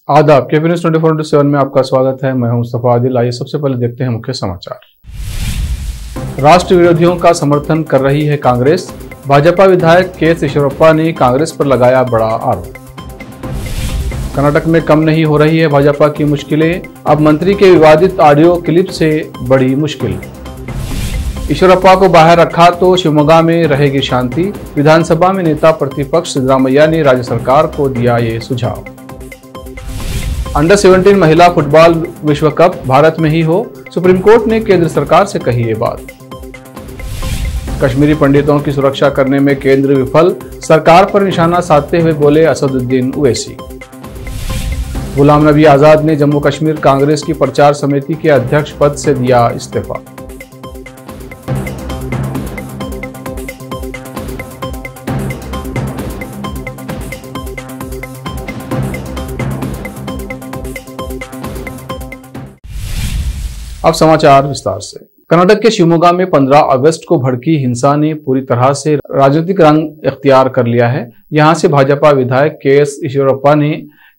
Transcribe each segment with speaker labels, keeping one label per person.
Speaker 1: आदाब, KP news 24/7 में आपका स्वागत है। मैं हूं मुस्तफा आदिल। आइए सबसे पहले देखते हैं मुख्य समाचार। राष्ट्र विरोधियों का समर्थन कर रही है कांग्रेस। भाजपा विधायक के.एस. ईश्वरप्पा ने कांग्रेस पर लगाया बड़ा आरोप। कर्नाटक में कम नहीं हो रही है भाजपा की मुश्किलें, अब मंत्री के विवादित ऑडियो क्लिप से बड़ी मुश्किल। ईश्वरप्पा को बाहर रखा तो शिवमोगा में रहेगी शांति। विधानसभा में नेता प्रतिपक्ष सिद्धरामैया ने राज्य सरकार को दिया ये सुझाव। अंडर 17 महिला फुटबॉल विश्व कप भारत में ही हो, सुप्रीम कोर्ट ने केंद्र सरकार से कही ये बात। कश्मीरी पंडितों की सुरक्षा करने में केंद्र विफल, सरकार पर निशाना साधते हुए बोले असदुद्दीन ओवैसी। गुलाम नबी आजाद ने जम्मू कश्मीर कांग्रेस की प्रचार समिति के अध्यक्ष पद से दिया इस्तीफा। अब समाचार विस्तार से। कर्नाटक के शिवमोगा में 15 अगस्त को भड़की हिंसा ने पूरी तरह से राजनीतिक रंग इख्तियार कर लिया है। यहां से भाजपा विधायक के.एस. ईश्वरप्पा ने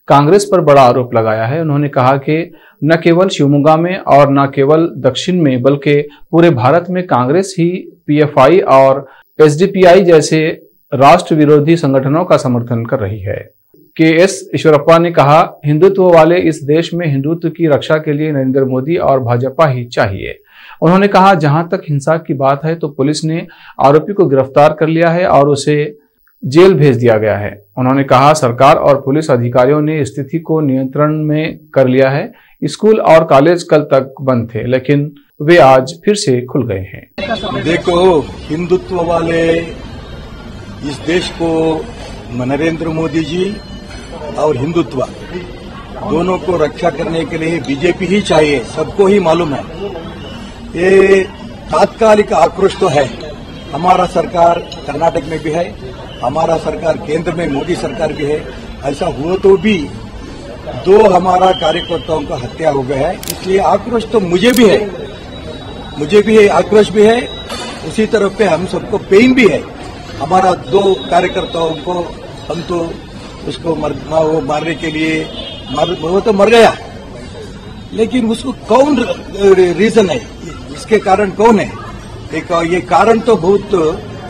Speaker 1: कांग्रेस पर बड़ा आरोप लगाया है। उन्होंने कहा कि न केवल शिवमोगा में और न केवल दक्षिण में बल्कि पूरे भारत में कांग्रेस ही पीएफआई और एसडीपीआई जैसे राष्ट्र विरोधी संगठनों का समर्थन कर रही है। के.एस. ईश्वरप्पा ने कहा, हिंदुत्व वाले इस देश में हिंदुत्व की रक्षा के लिए नरेंद्र मोदी और भाजपा ही चाहिए। उन्होंने कहा, जहां तक हिंसा की बात है तो पुलिस ने आरोपी को गिरफ्तार कर लिया है और उसे जेल भेज दिया गया है। उन्होंने कहा, सरकार और पुलिस अधिकारियों ने स्थिति को नियंत्रण में कर लिया है। स्कूल और कॉलेज कल तक बंद थे, लेकिन वे आज फिर से खुल गए हैं।
Speaker 2: देखो, हिंदुत्व वाले इस देश को नरेंद्र मोदी जी और हिंदुत्व दोनों को रक्षा करने के लिए बीजेपी ही चाहिए, सबको ही मालूम है। ये तात्कालिक आक्रोश तो है। हमारा सरकार कर्नाटक में भी है, हमारा सरकार केंद्र में मोदी सरकार भी है। ऐसा हुआ तो भी 2 हमारा कार्यकर्ताओं का हत्या हो गया है, इसलिए आक्रोश तो मुझे भी है, आक्रोश भी है। उसी तरफ पे हम सबको पेन भी है। हमारा 2 कार्यकर्ताओं को हम तो उसको वो मारने के लिए वो तो मर गया, लेकिन उसको कौन रीजन है, इसके कारण कौन है? एक ये कारण तो बहुत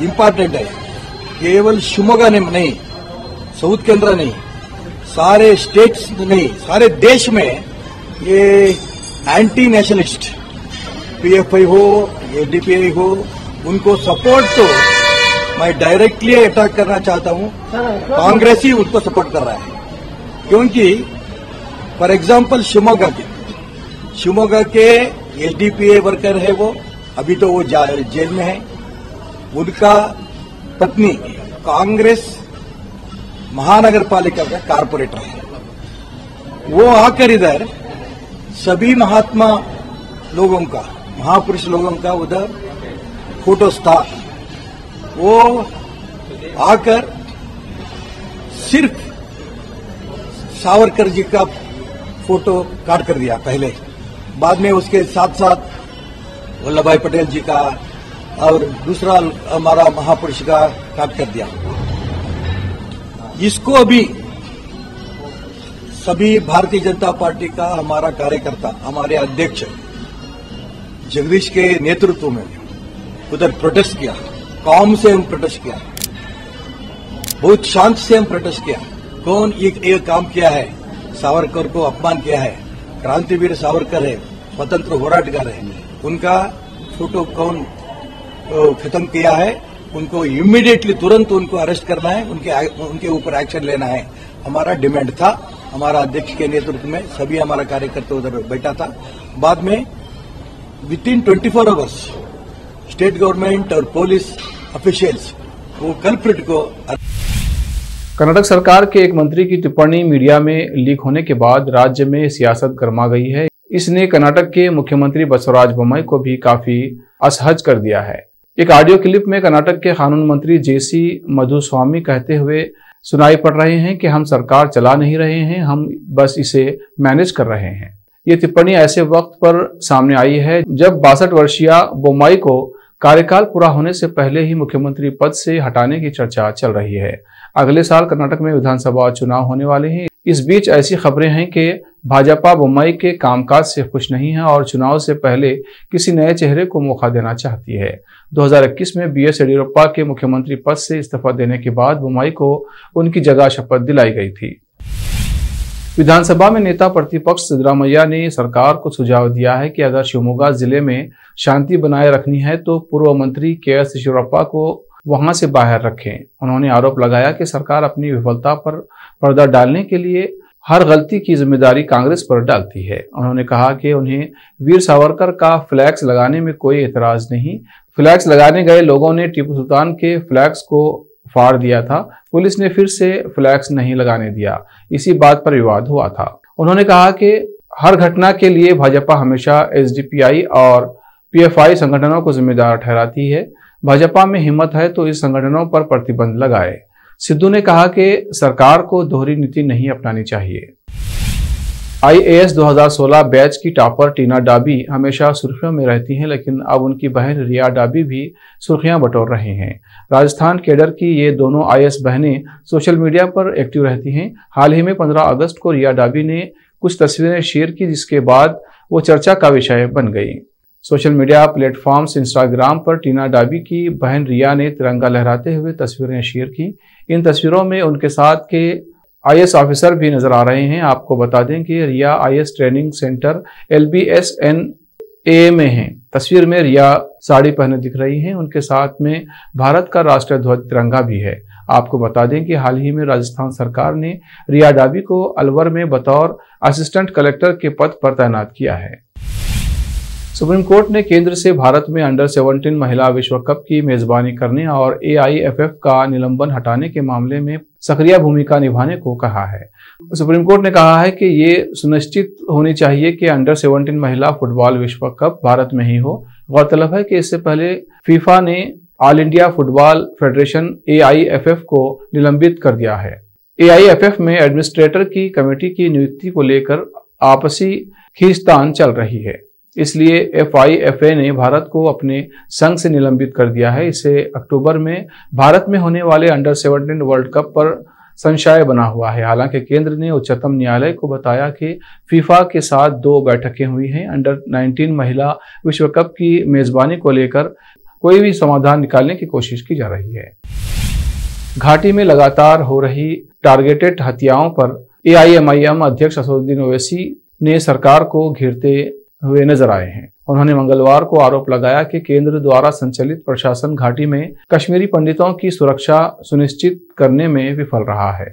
Speaker 2: इम्पोर्टेंट है। केवल शिवमोगा ने नहीं, साउथ केंद्र नहीं, सारे स्टेट्स नहीं, सारे देश में ये एंटी नेशनलिस्ट पीएफआई हो, एसडीपीआई हो, उनको सपोर्ट तो मैं डायरेक्टली अटैक करना चाहता हूं। कांग्रेस ही उनको सपोर्ट कर रहा है, क्योंकि फॉर एग्जांपल शिवमोगा के एसडीपीआई वर्कर है, वो अभी तो वो जेल में है। उनका पत्नी कांग्रेस महानगर पालिका का कारपोरेटर है। वो आकर इधर सभी महात्मा लोगों का, महापुरुष लोगों का उधर फोटोस था। वो आकर सिर्फ सावरकर जी का फोटो काट कर दिया पहले, बाद में उसके साथ साथ वल्लभ भाई पटेल जी का और दूसरा हमारा महापुरुष का काट कर दिया। इसको अभी सभी भारतीय जनता पार्टी का हमारा कार्यकर्ता, हमारे अध्यक्ष जगदीश के नेतृत्व में उधर प्रोटेस्ट किया। कौम से हम प्रोटेस्ट किया, बहुत शांत से हम प्रोटेस्ट किया। कौन एक काम किया है, सावरकर को अपमान किया है। क्रांतिवीर सावरकर है, स्वतंत्र होराटगार है, उनका फोटो कौन खत्म किया है, उनको इमीडिएटली तुरंत उनको अरेस्ट करना है, उनके ऊपर एक्शन लेना है। हमारा डिमांड था। हमारा अध्यक्ष के नेतृत्व में सभी हमारा कार्यकर्ता उधर बैठा था। बाद में विदिन 24 आवर्स स्टेट गवर्नमेंट और पुलिस ऑफिशियल्स वो कल्प्रिट को।
Speaker 1: कर्नाटक सरकार के एक मंत्री की टिप्पणी मीडिया में लीक होने के बाद राज्य में सियासत गर्मा गई है। इसने कर्नाटक के मुख्यमंत्री बसवराज बोम्मई को भी काफी असहज कर दिया है। एक ऑडियो क्लिप में कर्नाटक के कानून मंत्री जेसी मधुस्वामी कहते हुए सुनाई पड़ रहे हैं कि हम सरकार चला नहीं रहे हैं, हम बस इसे मैनेज कर रहे हैं। ये टिप्पणी ऐसे वक्त पर सामने आई है जब 62 वर्षीय बोम्मई को कार्यकाल पूरा होने से पहले ही मुख्यमंत्री पद से हटाने की चर्चा चल रही है। अगले साल कर्नाटक में विधानसभा चुनाव होने वाले हैं, इस बीच ऐसी खबरें हैं कि भाजपा बम्बई के कामकाज से खुश नहीं है और चुनाव से पहले किसी नए चेहरे को मौका देना चाहती है। 2021 में बीएस येडियुरप्पा के मुख्यमंत्री पद से इस्तीफा देने के बाद बम्बई को उनकी जगह शपथ दिलाई गई थी। विधानसभा में नेता प्रतिपक्ष सिद्धरामैया ने सरकार को सुझाव दिया है कि अगर शिवमोगा जिले में शांति बनाए रखनी है तो पूर्व मंत्री केएस येडियुरप्पा को वहां से बाहर रखें। उन्होंने आरोप लगाया कि सरकार अपनी विफलता पर पर्दा डालने के लिए हर गलती की जिम्मेदारी कांग्रेस पर डालती है। उन्होंने कहा कि उन्हें वीर सावरकर का फ्लैक्स लगाने में कोई एतराज नहीं। फ्लैक्स लगाने गए लोगों ने टीपू सुल्तान के फ्लैक्स को फाड़ दिया था। पुलिस ने फिर से फ्लैक्स नहीं लगाने दिया। इसी बात पर विवाद हुआ था। उन्होंने कहा कि हर घटना के लिए भाजपा हमेशा एसडीपीआई और पीएफआई संगठनों को जिम्मेदार ठहराती है। भाजपा में हिम्मत है तो इस संगठनों पर प्रतिबंध लगाए। सिद्धू ने कहा कि सरकार को दोहरी नीति नहीं अपनानी चाहिए। आईएएस 2016 बैच की टॉपर टीना डाबी हमेशा सुर्खियों में रहती हैं, लेकिन अब उनकी बहन रिया डाबी भी सुर्खियां बटोर रही हैं। राजस्थान कैडर की ये दोनों आईएएस बहनें सोशल मीडिया पर एक्टिव रहती हैं। हाल ही में 15 अगस्त को रिया डाबी ने कुछ तस्वीरें शेयर की, जिसके बाद वो चर्चा का विषय बन गई। सोशल मीडिया प्लेटफॉर्म्स इंस्टाग्राम पर टीना डाबी की बहन रिया ने तिरंगा लहराते हुए तस्वीरें शेयर की। इन तस्वीरों में उनके साथ के आईएएस ऑफिसर भी नजर आ रहे हैं। आपको बता दें कि रिया आईएएस ट्रेनिंग सेंटर LBSNA में हैं। तस्वीर में रिया साड़ी पहने दिख रही हैं। उनके साथ में भारत का राष्ट्रीय ध्वज तिरंगा भी है। आपको बता दें कि हाल ही में राजस्थान सरकार ने रिया डाबी को अलवर में बतौर असिस्टेंट कलेक्टर के पद पर तैनात किया है। सुप्रीम कोर्ट ने केंद्र से भारत में अंडर 17 महिला विश्व कप की मेजबानी करने और AIFF का निलंबन हटाने के मामले में सक्रिय भूमिका निभाने को कहा है। सुप्रीम कोर्ट ने कहा है कि ये सुनिश्चित होनी चाहिए कि अंडर 17 महिला फुटबॉल विश्व कप भारत में ही हो। गौरतलब है कि इससे पहले फीफा ने all India football federation AIFF को निलंबित कर दिया है। AIFF में एडमिनिस्ट्रेटर की कमेटी की नियुक्ति को लेकर आपसी खींचतान चल रही है, इसलिए FIFA ने भारत को अपने संघ से निलंबित कर दिया है। इसे अक्टूबर में भारत में होने वाले अंडर 17 वर्ल्ड कप पर संशय बना हुआ है। हालांकि केंद्र ने उच्चतम न्यायालय को बताया कि फीफा के साथ 2 बैठकें हुई हैं। अंडर 19 महिला विश्व कप की मेजबानी को लेकर कोई भी समाधान निकालने की कोशिश की जा रही है। घाटी में लगातार हो रही टारगेटेड हत्याओं पर AIMIM अध्यक्ष असदुद्दीन ओवैसी ने सरकार को घेरते हुए नजर आए हैं। उन्होंने मंगलवार को आरोप लगाया कि केंद्र द्वारा संचालित प्रशासन घाटी में कश्मीरी पंडितों की सुरक्षा सुनिश्चित करने में विफल रहा है।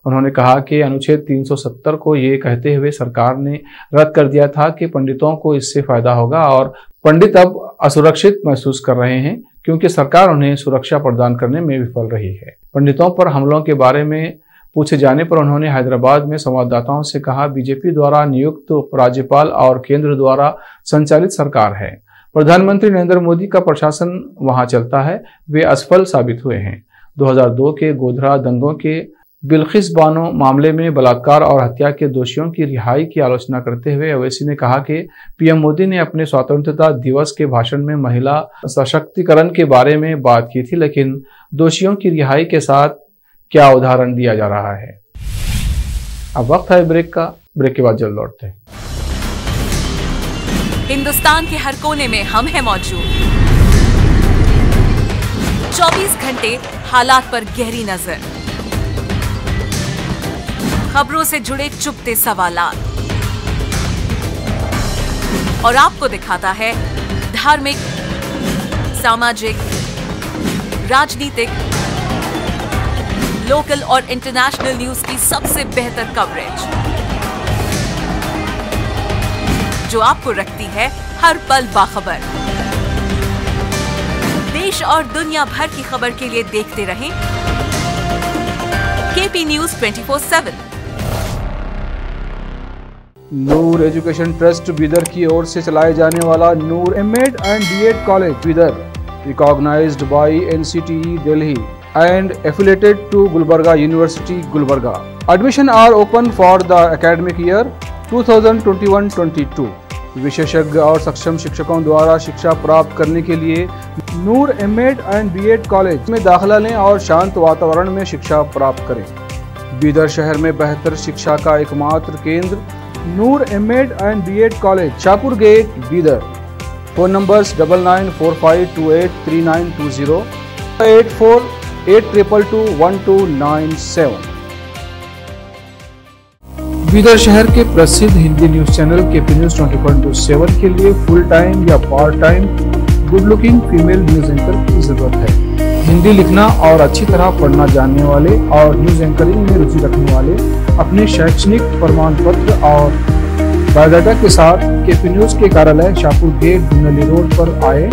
Speaker 1: उन्होंने कहा कि अनुच्छेद 370 को ये कहते हुए सरकार ने रद्द कर दिया था कि पंडितों को इससे फायदा होगा और पंडित अब असुरक्षित महसूस कर रहे हैं क्योंकि सरकार उन्हें सुरक्षा प्रदान करने में विफल रही है। पंडितों पर हमलों के बारे में पूछे जाने पर उन्होंने हैदराबाद में संवाददाताओं से कहा, बीजेपी द्वारा नियुक्त राज्यपाल और केंद्र द्वारा संचालित सरकार है। प्रधानमंत्री नरेंद्र मोदी का प्रशासन वहां चलता है, वे असफल साबित हुए हैं। 2002 के गोधरा दंगों के बिल्किस बानो मामले में बलात्कार और हत्या के दोषियों की रिहाई की आलोचना करते हुए ओवैसी ने कहा कि पीएम मोदी ने अपने स्वतंत्रता दिवस के भाषण में महिला सशक्तिकरण के बारे में बात की थी, लेकिन दोषियों की रिहाई के साथ क्या उदाहरण दिया जा रहा है। अब वक्त है ब्रेक का। ब्रेक के बाद जल्द लौटते हैं।
Speaker 3: हिंदुस्तान के हर कोने में हम हैं मौजूद। 24 घंटे हालात पर गहरी नजर, खबरों से जुड़े चुपते सवालात और आपको दिखाता है धार्मिक, सामाजिक, राजनीतिक, लोकल और इंटरनेशनल न्यूज की सबसे बेहतर कवरेज जो आपको रखती है हर पल बाखबर। देश और दुनिया भर की खबर के लिए देखते रहें KP News 24/7।
Speaker 1: Noor education trust Bidar की ओर से चलाए जाने वाला Noor M Ed and B Ed college Bidar, recognised by NCTE Delhi and affiliated to Gulbarga University, Gulbarga. Admission are open for the academic year 2021-22. विशेषज्ञ और सक्षम शिक्षकों द्वारा शिक्षा प्राप्त करने के लिए नूर एमएड एंड बीएड कॉलेज में दाखिला लें और शांत वातावरण में शिक्षा प्राप्त करें। बीदर शहर में बेहतर शिक्षा का एकमात्र केंद्र Noor M Ed and B Ed college, Shahpur gate, Bidar. Phone numbers 9945283920, 8482221297। Bidar शहर के प्रसिद्ध Hindi news channel KP news 24/7 के लिए फुल टाइम या part time good looking female news anchor की जरूरत है। हिंदी लिखना और अच्छी तरह पढ़ना जानने वाले और न्यूज एंकरिंग में रुचि रखने वाले अपने शैक्षणिक प्रमाण पत्र और बायोडाटा के साथ केपी न्यूज के कार्यालय शाहपुर गेट, धुनली रोड पर आए।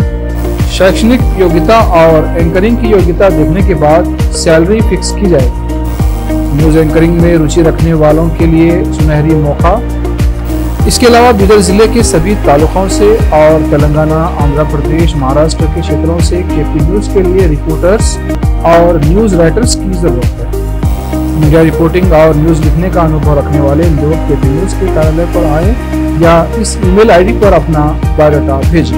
Speaker 1: शैक्षणिक योग्यता और एंकरिंग की योग्यता देखने के बाद सैलरी फिक्स की जाए। न्यूज एंकरिंग में रुचि रखने वालों के लिए सुनहरी मौका। इसके अलावा बीदर जिले के सभी तालुकों से और तेलंगाना, आंध्र प्रदेश, महाराष्ट्र के क्षेत्रों से केपी न्यूज के लिए रिपोर्टर्स और न्यूज राइटर्स की जरूरत है। मीडिया रिपोर्टिंग और न्यूज लिखने का अनुभव रखने वाले लोग केपी न्यूज के कार्यालय पर आए या इस ईमेल आईडी पर अपना बायोडाटा भेजें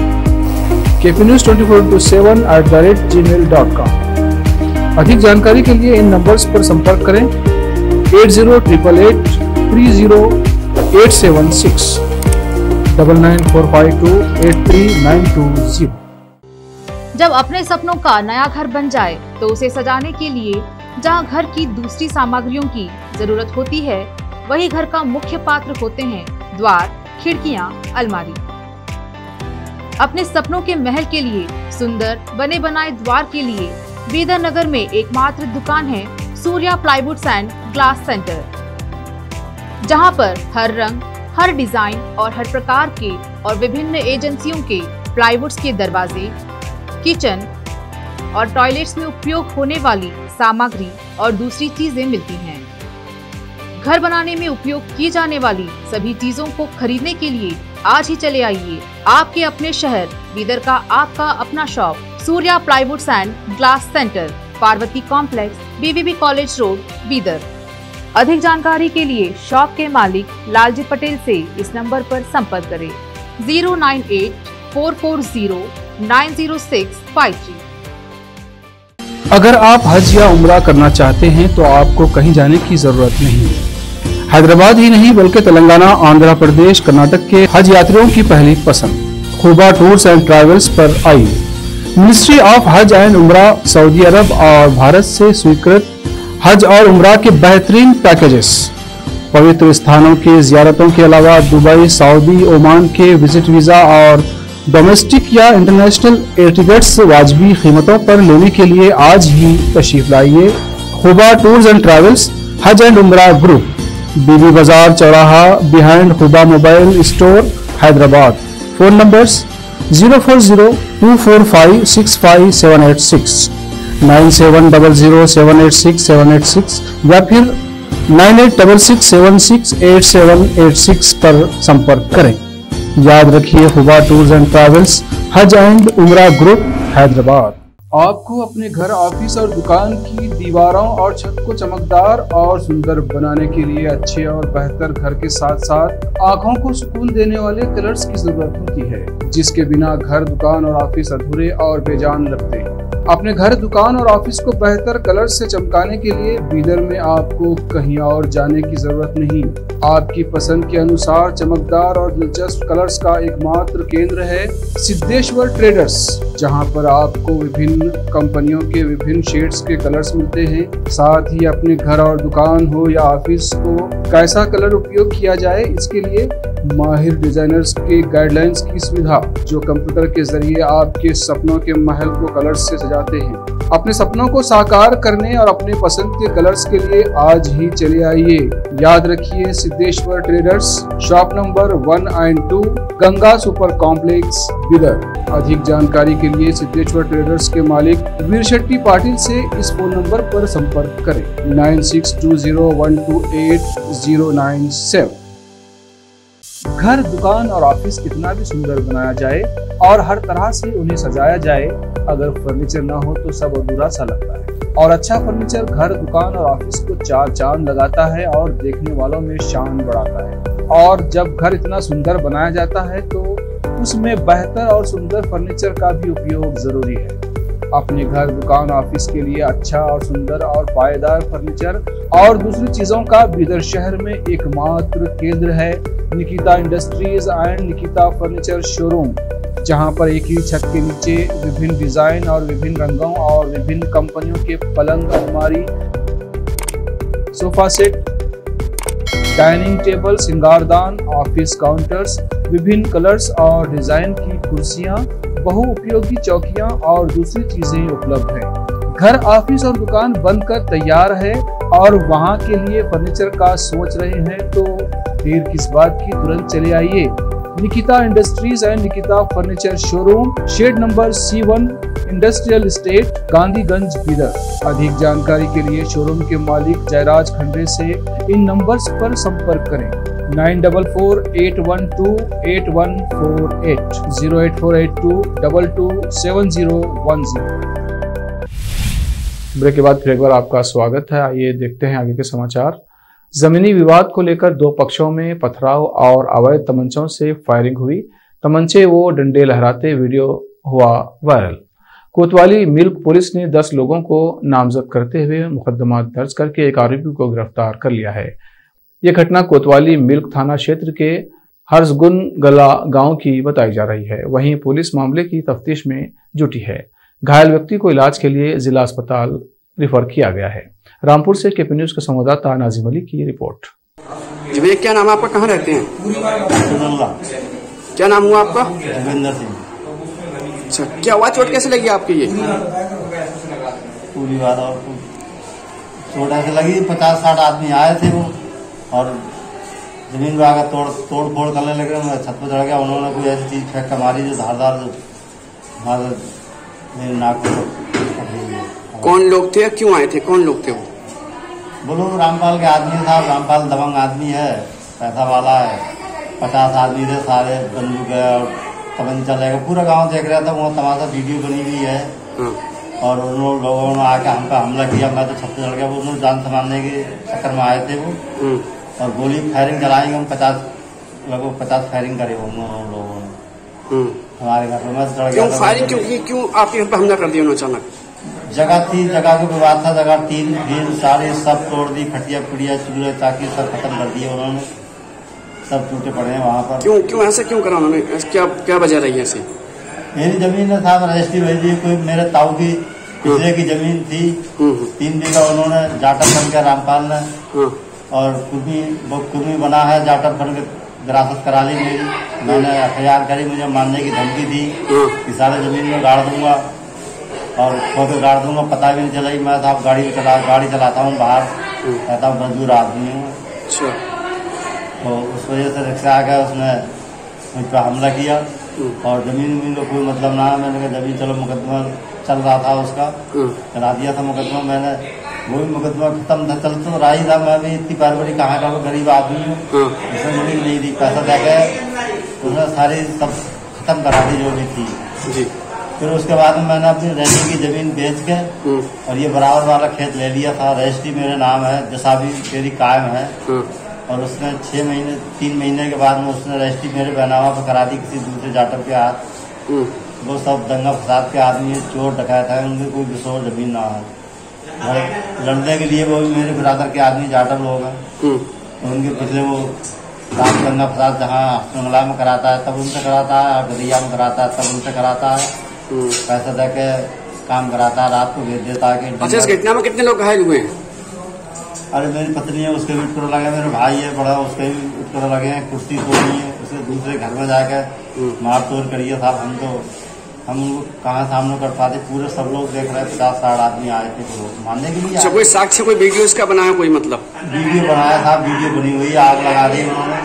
Speaker 1: kpnews24/7@gmail.com। अधिक जानकारी के लिए इन नंबर्स पर संपर्क करें 8088300876, 9945283920।
Speaker 4: जब अपने सपनों का नया घर बन जाए तो उसे सजाने के लिए जहां घर की दूसरी सामग्रियों की जरूरत होती है, वही घर का मुख्य पात्र होते हैं द्वार, खिड़कियां, अलमारी। अपने सपनों के महल के लिए सुंदर बने बनाए द्वार के लिए बीदर नगर में एकमात्र दुकान है Surya plywoods and glass centre, जहां पर हर रंग, हर डिजाइन और हर प्रकार के और विभिन्न एजेंसियों के प्लाईवुड्स के दरवाजे, किचन और टॉयलेट्स में उपयोग होने वाली सामग्री और दूसरी चीजें मिलती हैं। घर बनाने में उपयोग की जाने वाली सभी चीजों को खरीदने के लिए आज ही चले आइए आपके अपने शहर बीदर का आपका अपना shop Surya plywoods and glass centre, Parvati complex, BVB college road, Bidar. अधिक जानकारी के लिए शॉप के मालिक लालजी पटेल से इस नंबर पर संपर्क करें 09844090653।
Speaker 1: अगर आप हज या उम्रा करना चाहते हैं तो आपको कहीं जाने की जरूरत नहीं है। हैदराबाद ही नहीं बल्कि तेलंगाना, आंध्र प्रदेश, कर्नाटक के हज यात्रियों की पहली पसंद खुबा टूर्स एंड ट्रैवल्स पर आई। मिनिस्ट्री ऑफ हज एंड उम्रा सऊदी अरब और भारत से स्वीकृत हज और उम्रा के बेहतरीन पैकेजेस, पवित्र स्थानों के जियारतों के अलावा दुबई, सऊदी, ओमान के विजिट वीजा और डोमेस्टिक या इंटरनेशनल एयर टिकट्स वाजबी कीमतों पर लेने के लिए आज ही तशरीफ लाइए। Khuba tours and travels, Hajj and Umrah group, Bibi Bazaar चौराहा, behind Khuba mobile store, Hyderabad. Phone numbers 04024565786, 9700786786 या फिर 9866768786 पर संपर्क करें। याद रखिए, खुबा tours and travels, Hajj and Umrah group, Hyderabad. आपको अपने घर, ऑफिस और दुकान की दीवारों और छत को चमकदार और सुंदर बनाने के लिए अच्छे और बेहतर घर के साथ साथ आंखों को सुकून देने वाले कलर्स की जरूरत होती है, जिसके बिना घर, दुकान और ऑफिस अधूरे और बेजान लगते हैं। अपने घर, दुकान और ऑफिस को बेहतर कलर्स से चमकाने के लिए बीदर में आपको कहीं और जाने की जरूरत नहीं। आपकी पसंद के अनुसार चमकदार और दिलचस्प कलर्स का एकमात्र केंद्र है सिद्धेश्वर ट्रेडर्स, जहां पर आपको विभिन्न कंपनियों के विभिन्न शेड्स के कलर्स मिलते हैं। साथ ही अपने घर और दुकान हो या ऑफिस को कैसा कलर उपयोग किया जाए, इसके लिए माहिर डिजाइनर्स के गाइडलाइंस की सुविधा, जो कंप्यूटर के जरिए आपके सपनों के महल को कलर्स से सजाते हैं। अपने सपनों को साकार करने और अपने पसंद के कलर्स के लिए आज ही चले आइए। याद रखिए, Siddheshwar traders, shop number 1 and 2, Ganga super complex, Bidar. अधिक जानकारी के लिए सिद्धेश्वर ट्रेडर्स के मालिक वीर शेट्टी पाटिल से इस फोन नंबर पर संपर्क करें 9620128097। घर, दुकान और ऑफिस कितना भी सुंदर बनाया जाए और हर तरह से उन्हें सजाया जाए, अगर फर्नीचर ना हो तो सब अधूरा सा लगता है। और अच्छा फर्नीचर घर, दुकान और ऑफिस को चार चांद लगाता है और देखने वालों में शान बढ़ाता है। और जब घर इतना सुंदर बनाया जाता है तो उसमें बेहतर और सुंदर फर्नीचर का भी उपयोग जरूरी है।
Speaker 5: अपने घर, दुकान, ऑफिस के लिए अच्छा और सुंदर और पायदार फर्नीचर और दूसरी चीजों का बीदर शहर में एकमात्र केंद्र है Nikita industries and Nikita furniture showroom, जहां पर एक ही छत के नीचे विभिन्न डिजाइन और विभिन्न रंगों और विभिन्न कंपनियों के पलंग, अलमारी, सोफा सेट, डाइनिंग टेबल, सिंगारदान, ऑफिस काउंटर्स, विभिन्न कलर्स और डिजाइन की कुर्सियां, बहुउपयोगी चौकियां और दूसरी चीजें उपलब्ध हैं। घर, ऑफिस और दुकान बनकर तैयार है और वहां के लिए फर्नीचर का सोच रहे हैं तो देर किस बात की, तुरंत चले आइए। Nikita industries and Nikita furniture showroom, shed number C1, industrial estate, Gandhiganj, Bidar. अधिक जानकारी के लिए शोरूम के मालिक जयराज खंडे से इन नंबर्स पर संपर्क करें 9448128148 08482227010।
Speaker 1: ब्रेक के बाद फिर एक बार आपका स्वागत है। आइए देखते हैं आगे के समाचार। जमीनी विवाद को लेकर दो पक्षों में पथराव और अवैध तमंचों से फायरिंग हुई। तमंचे वो डंडे लहराते वीडियो हुआ वायरल। कोतवाली मिल्क पुलिस ने 10 लोगों को नामजद करते हुए मुकदमा दर्ज करके एक आरोपी को गिरफ्तार कर लिया है। यह घटना कोतवाली मिल्क थाना क्षेत्र के हर्षगुन गला गांव की बताई जा रही है। वहीं पुलिस मामले की तफ्तीश में जुटी है। घायल व्यक्ति को इलाज के लिए जिला अस्पताल रिफर किया गया है। रामपुर से केपी न्यूज के संवाददाता नाजिम अली की रिपोर्ट।
Speaker 6: जी भैया, क्या नाम है आपका, कहाँ रहते हैं? क्या नाम हुआ आपका?
Speaker 7: जोगिंदर सिंह।
Speaker 6: अच्छा, क्या हुआ, चोट कैसे लगी आपकी? ये
Speaker 7: पूरी बात और चोट ऐसे लगी, 50-60 आदमी आए थे वो और जमीन में आकर तोड़ फोड़ करने लगे। मैं छत पर चढ़ गया, उन्होंने कोई ऐसी चीज फेंक कर मारी जो धारदार हमारे मेरे नाक को पकड़ी हुई।
Speaker 6: कौन लोग थे, क्यों आए थे, कौन लोग थे वो?
Speaker 7: बोलो रामपाल के आदमी था। रामपाल दबंग आदमी है, पैसा वाला है। 50 आदमी थे, सारे बंदूक है और तमंचा लेकर पूरा गांव देख रहा था। वहाँ तमाशा वीडियो बनी हुई है और उन लोगों ने आकर हम पे हमला किया। मैं तो छत पे चढ़ गया। वो उन्होंने जान संभालने के चक्कर में आए थे वो और गोली फायरिंग चलाएंगे। हम 50 फायरिंग करे उन लोगों ने हमारे घर में। मैं चढ़ गया।
Speaker 6: क्यों फायरिंग क्यों आपके घर पे हमला कर दिया उन्होंने अचानक?
Speaker 7: जगह थी, जगह को विवाद था। जगह 3 सारे सब तोड़ दी, खटिया पिड़िया चूल्हे चाकी सब खत्म कर दिए उन्होंने। सब टूटे पड़े हैं वहाँ पर। क्यों ऐसा क्यों करा उन्होंने? क्या वजह रही है ऐसे? मेरी जमीन है साहब, रजिस्ट्री भेज दी। कोई मेरे ताऊ की पिछले की जमीन थी, 3 बीघा उन्होंने जाटक बन के रामपाल ने और कुर्मी बना है। जाटक बन के विरासत करा ली मेरी। मैंने FIR करी, मुझे मारने की धमकी दी कि सारे जमीन में गाड़ दूंगा और खोद गाड़ दूंगा। पता भी नहीं चला। मैं साहब गाड़ी चलाता हूँ बाहर, कहता हूँ मजदूर आदमी हूँ। तो उस वजह से रिक्शा आ गया, उसने मुझ पर हमला किया और जमीन को कोई मतलब ना। मैंने कहा जमीन चलो, मुकदमा चल रहा था उसका, चला दिया था मुकदमा। मैंने वही मुकदमा खत्म था, चल तो रहा ही था। मैं भी इतनी पैरवरी कहाँ का गरीब आदमी हूँ, उसने जमीन नहीं दी। पैसा देकर उसने सारी सब खत्म करा दी जो भी थी। फिर उसके बाद में मैंने अपनी रजिस्ट्री की जमीन बेच के और ये बराबर वाला खेत ले लिया था। रजिस्ट्री मेरे नाम है, जैसा भी मेरी कायम है। और उसने 3 महीने के बाद में उसने रजिस्ट्री मेरे बहनामा पर करा दी किसी दूसरे जाटक के हाथ। वो सब दंगा फसाद के आदमी, चोर डकैत है, उनकी कोई विशोर जमीन ना है। लड़ने के लिए वो भी मेरे बिरादर के आदमी जाटक लोग हैं। उनके पिछले वो रात दंगा फसाद जहाँ मंगला में कराता है तब उनसे कराता है, गदिया में कराता है तब उनसे कराता है। पैसा दे के काम कराता है, रात को भेज देता है।
Speaker 6: अच्छा, इस घटना में कितने लोग घायल हुए हैं?
Speaker 7: अरे मेरी पत्नी है, उसके भी उठकर लगे। मेरे भाई है बड़ा, उसके भी उठकर लगे हैं। कुर्सी तोड़ी है, उसे दूसरे घर में जाकर मार तोड़ करिए साहब। हम उनको कहाँ सामने कर पाते? पूरे सब लोग देख रहे हैं। 50-60 आदमी आए थे तो मानने के लिए।
Speaker 6: कोई साक्ष्य, कोई वीडियो इसका बनाया कोई? मतलब
Speaker 7: वीडियो बनाया था, वीडियो बनी हुई, आग लगा दी उन्होंने।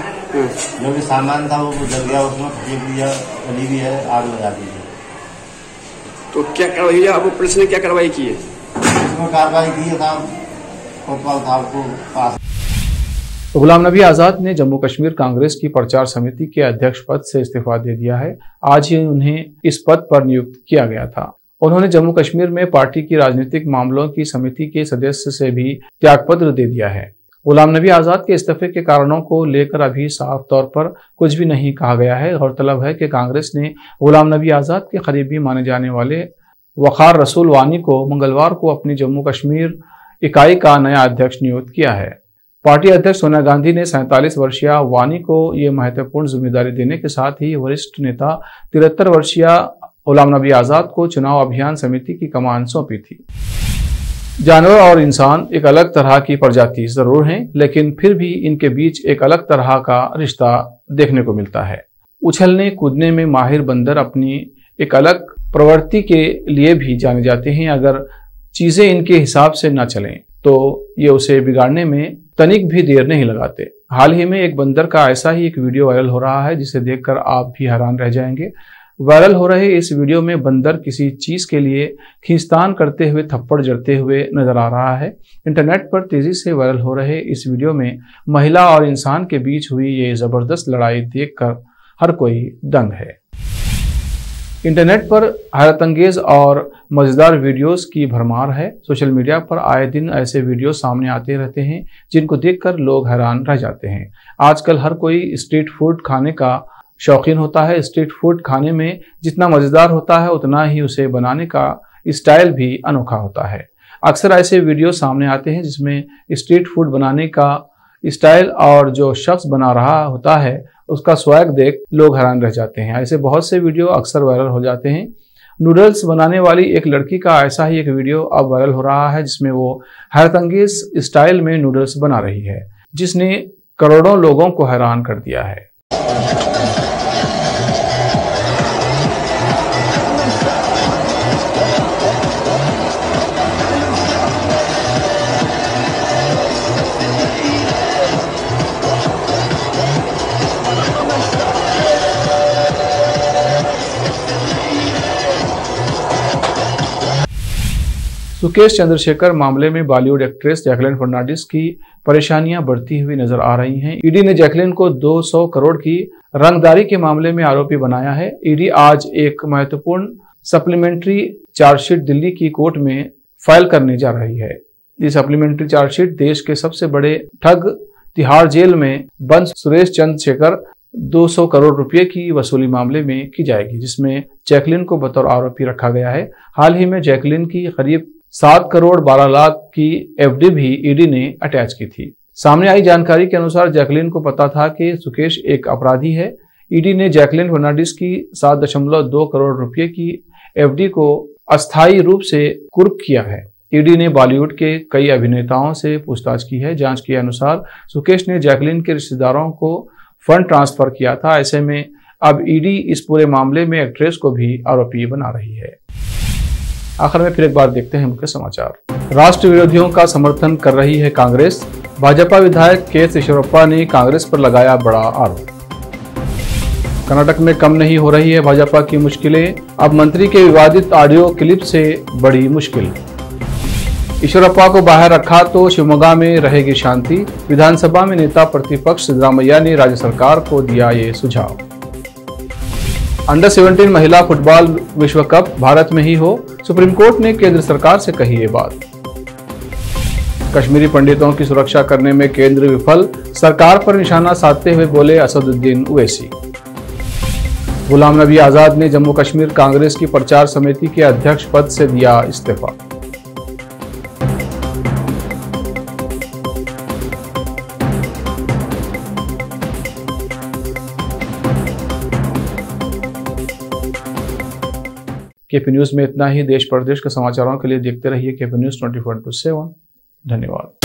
Speaker 7: जो भी सामान था वो जल गया, उसमें बनी भी है, आग लगा दी।
Speaker 6: तो क्या कार्रवाई, अब पुलिस ने क्या कार्रवाई की है?
Speaker 7: उसमें कार्रवाई की है साहब, कोतवाल साहब को पास।
Speaker 1: गुलाम नबी आजाद ने जम्मू कश्मीर कांग्रेस की प्रचार समिति के अध्यक्ष पद से इस्तीफा दे दिया है। आज ही उन्हें इस पद पर नियुक्त किया गया था। उन्होंने जम्मू कश्मीर में पार्टी की राजनीतिक मामलों की समिति के सदस्य से भी त्यागपत्र दे दिया है। गुलाम नबी आजाद के इस्तीफे के कारणों को लेकर अभी साफ तौर पर कुछ भी नहीं कहा गया है। गौरतलब है कि कांग्रेस ने गुलाम नबी आजाद के करीबी माने जाने वाले वखार रसूल वानी को मंगलवार को अपनी जम्मू कश्मीर इकाई का नया अध्यक्ष नियुक्त किया है। पार्टी अध्यक्ष सोनिया गांधी ने 47 वर्षीय वानी को ये महत्वपूर्ण जिम्मेदारी देने के साथ ही वरिष्ठ नेता 73 वर्षीय गुलाम नबी आजाद को चुनाव अभियान समिति की कमान सौंपी थी। जानवर और इंसान एक अलग तरह की प्रजाति जरूर हैं, लेकिन फिर भी इनके बीच एक अलग तरह का रिश्ता देखने को मिलता है। उछलने कूदने में माहिर बंदर अपनी एक अलग प्रवृत्ति के लिए भी जाने जाते हैं। अगर चीजें इनके हिसाब से न चलें तो ये उसे बिगाड़ने में तनिक भी देर नहीं लगाते। हाल ही में एक बंदर का ऐसा ही एक वीडियो वायरल हो रहा है, जिसे देखकर आप भी हैरान रह जाएंगे। वायरल हो रहे इस वीडियो में बंदर किसी चीज के लिए खींचतान करते हुए थप्पड़ जड़ते हुए नजर आ रहा है। इंटरनेट पर तेजी से वायरल हो रहे इस वीडियो में महिला और इंसान के बीच हुई ये जबरदस्त लड़ाई देखकर हर कोई दंग है। इंटरनेट पर हैरतअंगेज और मजेदार वीडियोस की भरमार है। सोशल मीडिया पर आए दिन ऐसे वीडियो सामने आते रहते हैं जिनको देखकर लोग हैरान रह जाते हैं। आजकल हर कोई स्ट्रीट फूड खाने का शौकीन होता है। स्ट्रीट फूड खाने में जितना मजेदार होता है उतना ही उसे बनाने का स्टाइल भी अनोखा होता है। अक्सर ऐसे वीडियो सामने आते हैं जिसमें स्ट्रीट फूड बनाने का स्टाइल और जो शख्स बना रहा होता है उसका स्वैग देख लोग हैरान रह जाते हैं। ऐसे बहुत से वीडियो अक्सर वायरल हो जाते हैं। नूडल्स बनाने वाली एक लड़की का ऐसा ही एक वीडियो अब वायरल हो रहा है, जिसमें वो हैरतअंगेज स्टाइल में नूडल्स बना रही है, जिसने करोड़ों लोगों को हैरान कर दिया है। सुकेश चंद्रशेखर मामले में बॉलीवुड एक्ट्रेस जैकलीन फर्नांडिस की परेशानियां बढ़ती हुई नजर आ रही हैं। ईडी ने जैकलीन को 200 करोड़ की रंगदारी के मामले में आरोपी बनाया है। ईडी आज एक महत्वपूर्ण सप्लीमेंट्री चार्जशीट दिल्ली की कोर्ट में फाइल करने जा रही है। ये सप्लीमेंट्री चार्जशीट देश के सबसे बड़े ठग तिहाड़ जेल में बंद सुरेश चंद्रशेखर 200 करोड़ रुपए की वसूली मामले में की जाएगी, जिसमें जैकलीन को बतौर आरोपी रखा गया है। हाल ही में जैकलीन की करीब 7 करोड़ 12 लाख की एफडी भी ईडी ने अटैच की थी। सामने आई जानकारी के अनुसार जैकलीन को पता था कि सुकेश एक अपराधी है। ईडी ने जैकलीन फर्नांडिस की 7.2 करोड़ रुपए की एफडी को अस्थायी रूप से कुर्क किया है। ईडी ने बॉलीवुड के कई अभिनेताओं से पूछताछ की है। जांच के अनुसार सुकेश ने जैकलीन के रिश्तेदारों को फंड ट्रांसफर किया था। ऐसे में अब ईडी इस पूरे मामले में एक्ट्रेस को भी आरोपी बना रही है। आखिर में फिर एक बार देखते हैं मुख्य समाचार। राष्ट्र विरोधियों का समर्थन कर रही है कांग्रेस। भाजपा विधायक के.एस. ईश्वरप्पा ने कांग्रेस पर लगाया बड़ा आरोप। कर्नाटक में कम नहीं हो रही है भाजपा की मुश्किलें, अब मंत्री के विवादित ऑडियो क्लिप से बड़ी मुश्किल। ईश्वरप्पा को बाहर रखा तो शिवमोगा में रहेगी शांति। विधानसभा में नेता प्रतिपक्ष सिद्धरामैया ने राज्य सरकार को दिया ये सुझाव। अंडर 17 महिला फुटबॉल विश्व कप भारत में ही हो, सुप्रीम कोर्ट ने केंद्र सरकार से कही ये बात। कश्मीरी पंडितों की सुरक्षा करने में केंद्र विफल, सरकार पर निशाना साधते हुए बोले असदुद्दीन ओवैसी। गुलाम नबी आजाद ने जम्मू कश्मीर कांग्रेस की प्रचार समिति के अध्यक्ष पद से दिया इस्तीफा। केपी न्यूज में इतना ही। देश प्रदेश के समाचारों के लिए देखते रहिए केपी न्यूज 24/7। धन्यवाद।